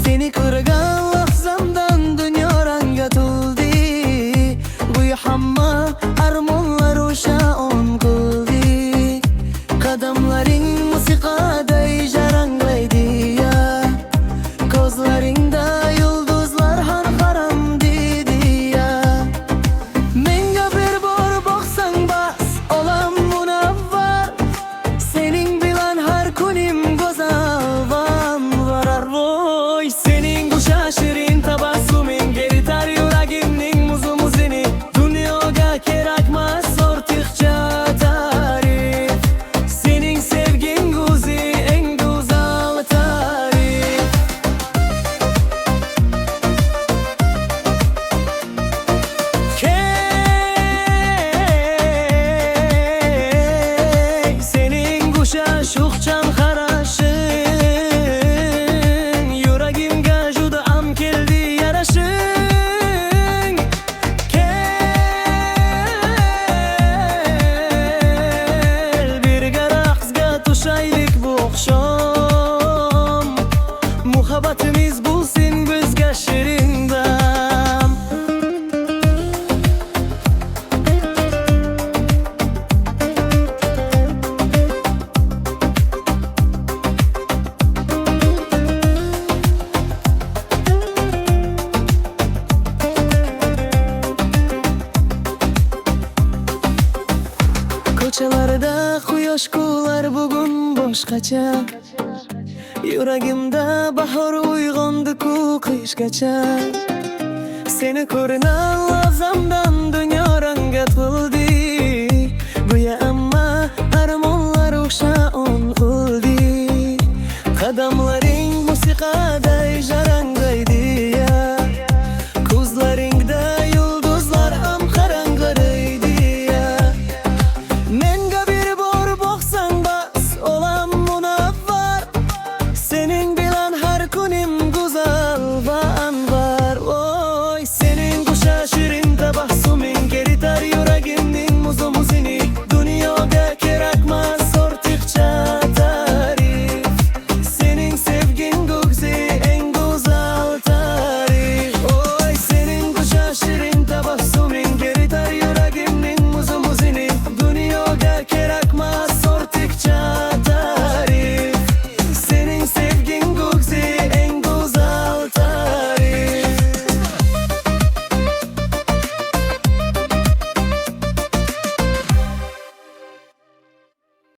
Seni kırgan lahzamdan dünya ranga to'ldi. Bu hamma armonlar o'sha on qildi. Qadamlaring musiqaday jaranglaydi ya. Ko'zlaringda yulduzlar har qaram deydi ya. Menga bir bor boqsang bas olam munavvar. Sening bilan har kunim go'zal van varar voy. Sening o'sha shirin tabassuming eritar yuragimning muzini. Dunyoga kerakmas ortiqcha ta'rif. Sening sevging o'zi eng go'zal ta'rif. Sening o'sha sho'xchan qarashing yuragimga juda ham keldi yarashing. Kel birga raqsga to'shaylik bu oqshom. Muhabbatimiz bo'lsin bizga shirin dam. Ko'chalarda quyosh kular bugun boshqacha. Yuragimda bahor uyg'ondi-ku qishgacha. Seni ko'rinan lahzamdan dunyo ranga to'ldi. Go'yo amma armonlar o'sha on qildi. Qadamlaring musiqaday jarang